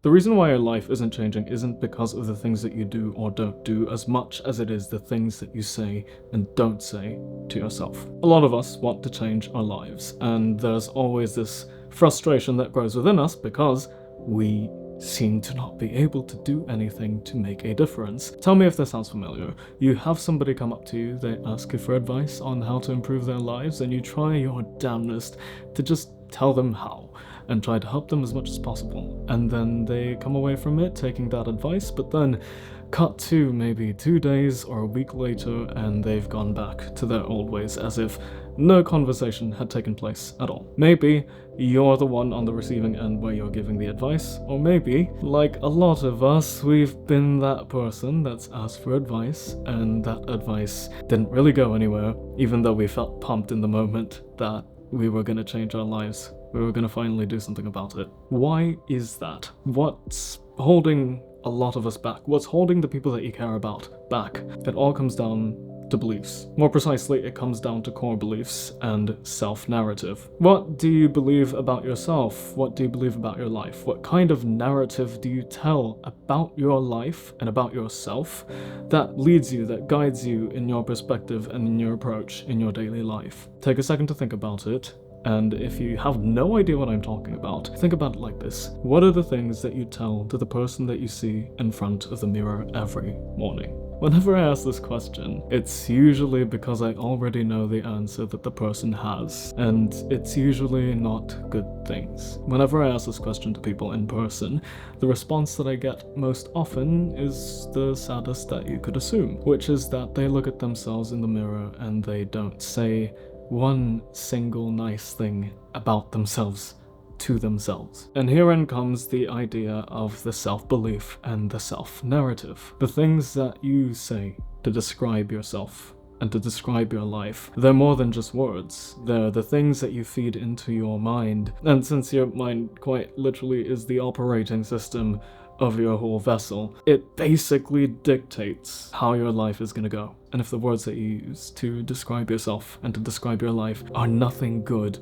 The reason why your life isn't changing isn't because of the things that you do or don't do as much as it is the things that you say and don't say to yourself. A lot of us want to change our lives, and there's always this frustration that grows within us because we seem to not be able to do anything to make a difference. Tell me if this sounds familiar. You have somebody come up to you, they ask you for advice on how to improve their lives, and you try your damnedest to just tell them how and try to help them as much as possible. And then they come away from it taking that advice, but then cut to maybe 2 days or a week later and they've gone back to their old ways as if no conversation had taken place at all. Maybe you're the one on the receiving end where you're giving the advice, or maybe, like a lot of us, we've been that person that's asked for advice and that advice didn't really go anywhere, even though we felt pumped in the moment that we were going to change our lives. We were going to finally do something about it. Why is that? What's holding a lot of us back? What's holding the people that you care about back? It all comes down to beliefs. More precisely, it comes down to core beliefs and self-narrative. What do you believe about yourself? What do you believe about your life? What kind of narrative do you tell about your life and about yourself that leads you, that guides you in your perspective and in your approach in your daily life? Take a second to think about it. And if you have no idea what I'm talking about, think about it like this. What are the things that you tell to the person that you see in front of the mirror every morning? Whenever I ask this question, it's usually because I already know the answer that the person has, and it's usually not good things. Whenever I ask this question to people in person, the response that I get most often is the saddest that you could assume, which is that they look at themselves in the mirror and they don't say one single nice thing about themselves to themselves. And herein comes the idea of the self-belief and the self-narrative. The things that you say to describe yourself and to describe your life, they're more than just words. They're the things that you feed into your mind. And since your mind quite literally is the operating system of your whole vessel, it basically dictates how your life is gonna go. And if the words that you use to describe yourself and to describe your life are nothing good,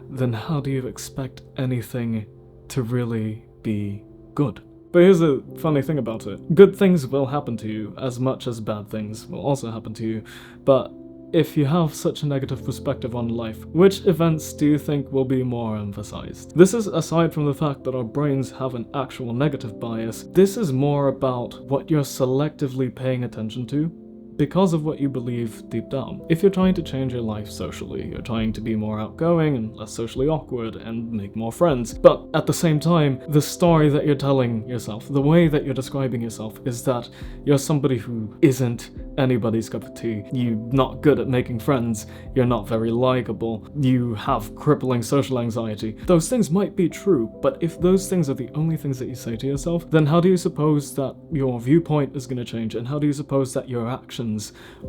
then how do you expect anything to really be good? But here's the funny thing about it. Good things will happen to you as much as bad things will also happen to you, but if you have such a negative perspective on life, which events do you think will be more emphasized? This is aside from the fact that our brains have an actual negative bias. This is more about what you're selectively paying attention to because of what you believe deep down. If you're trying to change your life socially, you're trying to be more outgoing and less socially awkward and make more friends, but at the same time, the story that you're telling yourself, the way that you're describing yourself is that you're somebody who isn't anybody's cup of tea. You're not good at making friends, you're not very likable, you have crippling social anxiety. Those things might be true, but if those things are the only things that you say to yourself, then how do you suppose that your viewpoint is going to change, and how do you suppose that your actions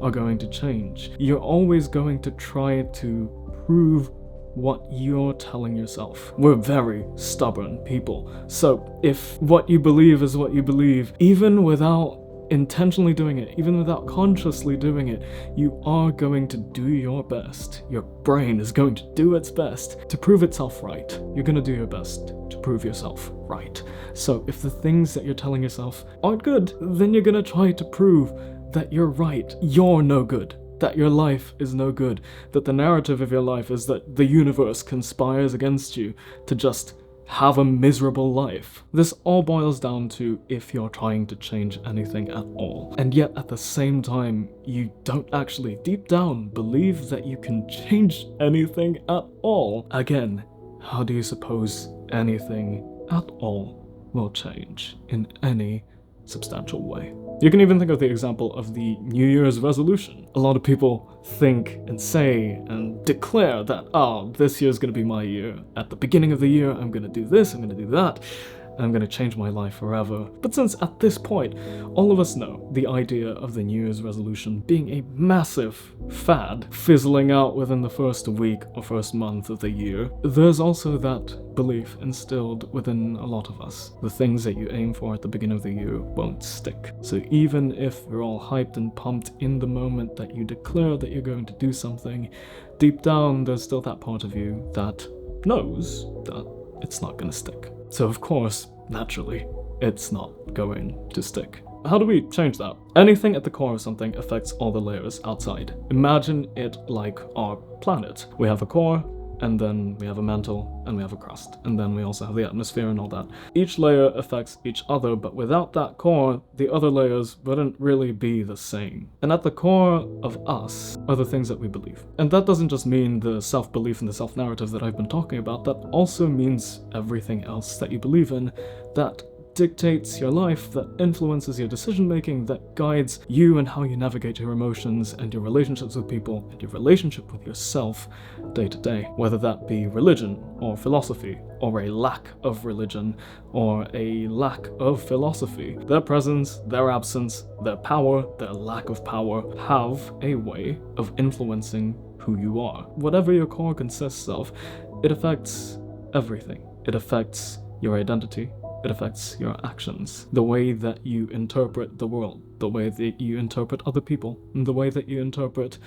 are going to change? You're always going to try to prove what you're telling yourself. We're very stubborn people. So if what you believe is what you believe, even without intentionally doing it, even without consciously doing it, you are going to do your best. Your brain is going to do its best to prove itself right. You're going to do your best to prove yourself right. So if the things that you're telling yourself aren't good, then you're going to try to prove that you're right. You're no good. That your life is no good. That the narrative of your life is that the universe conspires against you to just have a miserable life. This all boils down to if you're trying to change anything at all. And yet at the same time, you don't actually deep down believe that you can change anything at all. Again, how do you suppose anything at all will change in any substantial way? You can even think of the example of the New Year's resolution. A lot of people think and say and declare that, this year's gonna be my year. At the beginning of the year, I'm gonna do this, I'm gonna do that, and I'm gonna change my life forever. But since at this point, all of us know the idea of the New Year's resolution being a massive fad, fizzling out within the first week or first month of the year, there's also that belief instilled within a lot of us. The things that you aim for at the beginning of the year won't stick. So even if you're all hyped and pumped in the moment that you declare that you're going to do something, deep down there's still that part of you that knows that it's not gonna stick. So of course, naturally, it's not going to stick. How do we change that? Anything at the core of something affects all the layers outside. Imagine it like our planet. We have a core, and then we have a mantle, and we have a crust, and then we also have the atmosphere and all that. Each layer affects each other, but without that core, the other layers wouldn't really be the same. And at the core of us are the things that we believe. And that doesn't just mean the self-belief and the self-narrative that I've been talking about, that also means everything else that you believe in, that dictates your life, that influences your decision-making, that guides you and how you navigate your emotions and your relationships with people and your relationship with yourself day to day. Whether that be religion or philosophy, or a lack of religion or a lack of philosophy. Their presence, their absence, their power, their lack of power have a way of influencing who you are. Whatever your core consists of, it affects everything. It affects your identity. It affects your actions, the way that you interpret the world, the way that you interpret other people, and the way that you interpret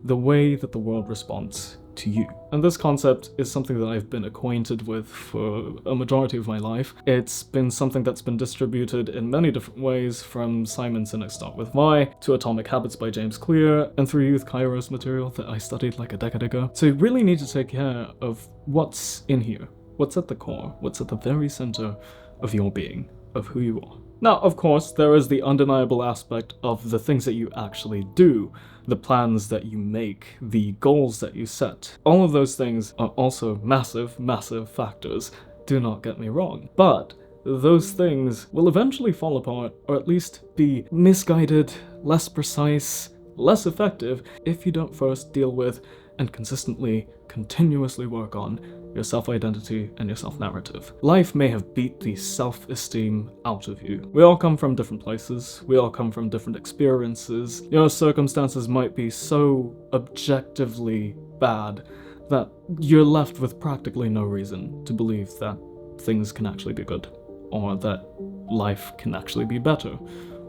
the way that the world responds to you. And this concept is something that I've been acquainted with for a majority of my life. It's been something that's been distributed in many different ways, from Simon Sinek's Start With Why to Atomic Habits by James Clear, and through Youth Kairos material that I studied like a decade ago. So you really need to take care of what's in here, what's at the core, what's at the very center of your being, of who you are. Now, of course, there is the undeniable aspect of the things that you actually do, the plans that you make, the goals that you set. All of those things are also massive, massive factors, do not get me wrong. But those things will eventually fall apart, or at least be misguided, less precise, less effective, if you don't first deal with and consistently, continuously work on your self-identity and your self-narrative. Life may have beat the self-esteem out of you. We all come from different places, we all come from different experiences. Your circumstances might be so objectively bad that you're left with practically no reason to believe that things can actually be good, or that life can actually be better,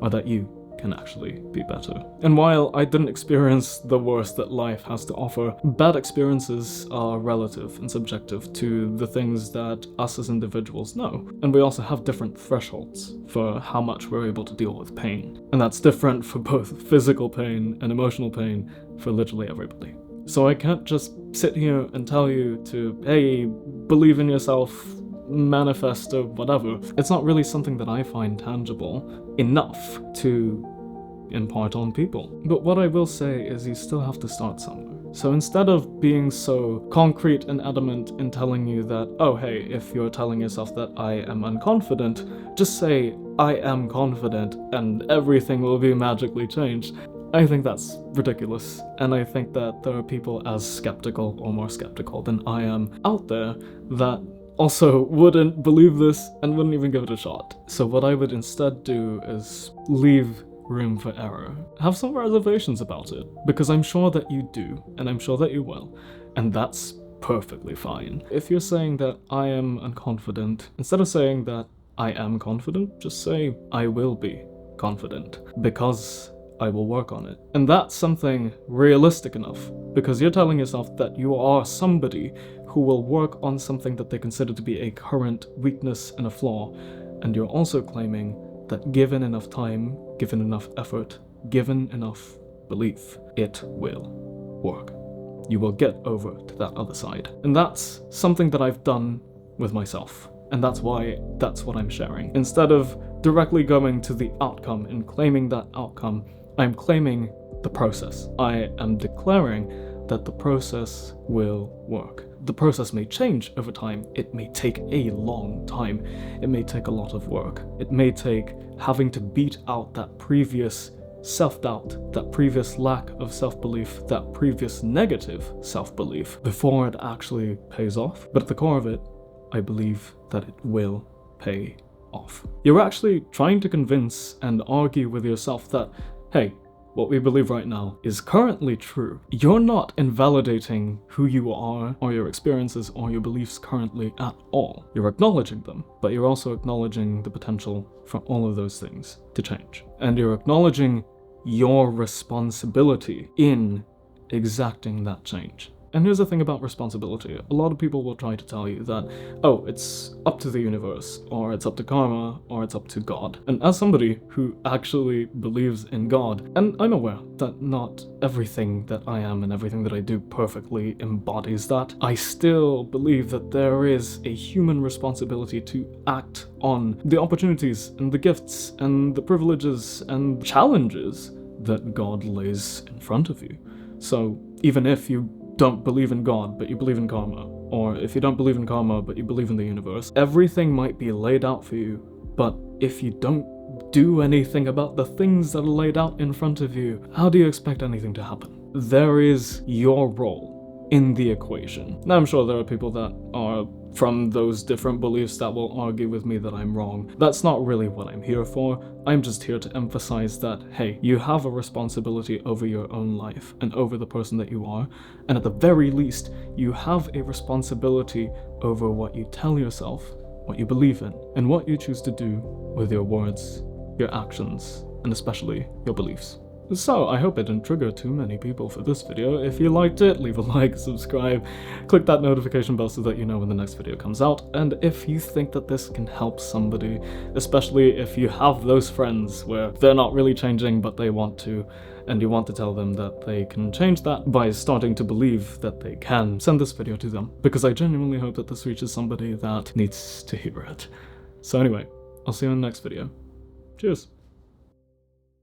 or that you can actually be better. And while I didn't experience the worst that life has to offer, bad experiences are relative and subjective to the things that us as individuals know. And we also have different thresholds for how much we're able to deal with pain. And that's different for both physical pain and emotional pain for literally everybody. So I can't just sit here and tell you to, hey, believe in yourself, manifest or whatever. It's not really something that I find tangible enough to impart on people. But what I will say is you still have to start somewhere. So instead of being so concrete and adamant in telling you that, oh hey, if you're telling yourself that I am unconfident, just say I am confident and everything will be magically changed. I think that's ridiculous, and I think that there are people as skeptical or more skeptical than I am out there that also wouldn't believe this and wouldn't even give it a shot. So what I would instead do is leave room for error. Have some reservations about it, because I'm sure that you do, and I'm sure that you will, and that's perfectly fine. If you're saying that I am unconfident, instead of saying that I am confident, just say I will be confident, because I will work on it. And that's something realistic enough, because you're telling yourself that you are somebody who will work on something that they consider to be a current weakness and a flaw, and you're also claiming that given enough time, given enough effort, given enough belief, it will work. You will get over to that other side. And that's something that I've done with myself, and that's why that's what I'm sharing. Instead of directly going to the outcome and claiming that outcome, I'm claiming the process. I am declaring that the process will work. The process may change over time. It may take a long time. It may take a lot of work. It may take having to beat out that previous self-doubt, that previous lack of self-belief, that previous negative self-belief before it actually pays off. But at the core of it, I believe that it will pay off. You're actually trying to convince and argue with yourself that, hey, what we believe right now is currently true. You're not invalidating who you are or your experiences or your beliefs currently at all. You're acknowledging them, but you're also acknowledging the potential for all of those things to change. And you're acknowledging your responsibility in exacting that change. And here's the thing about responsibility. A lot of people will try to tell you that, oh, it's up to the universe, or it's up to karma, or it's up to God. And as somebody who actually believes in God, and I'm aware that not everything that I am and everything that I do perfectly embodies that, I still believe that there is a human responsibility to act on the opportunities and the gifts and the privileges and challenges that God lays in front of you. So even if you don't believe in God, but you believe in karma, or if you don't believe in karma, but you believe in the universe, everything might be laid out for you, but if you don't do anything about the things that are laid out in front of you, how do you expect anything to happen? There is your role in the equation. Now, I'm sure there are people that are from those different beliefs that will argue with me that I'm wrong. That's not really what I'm here for. I'm just here to emphasize that, hey, you have a responsibility over your own life and over the person that you are, and at the very least, you have a responsibility over what you tell yourself, what you believe in, and what you choose to do with your words, your actions, and especially your beliefs. So, I hope it didn't trigger too many people for this video. If you liked it, leave a like, subscribe, click that notification bell so that you know when the next video comes out, and if you think that this can help somebody, especially if you have those friends where they're not really changing but they want to, and you want to tell them that they can change that by starting to believe that they can, send this video to them, because I genuinely hope that this reaches somebody that needs to hear it. So anyway, I'll see you in the next video. Cheers!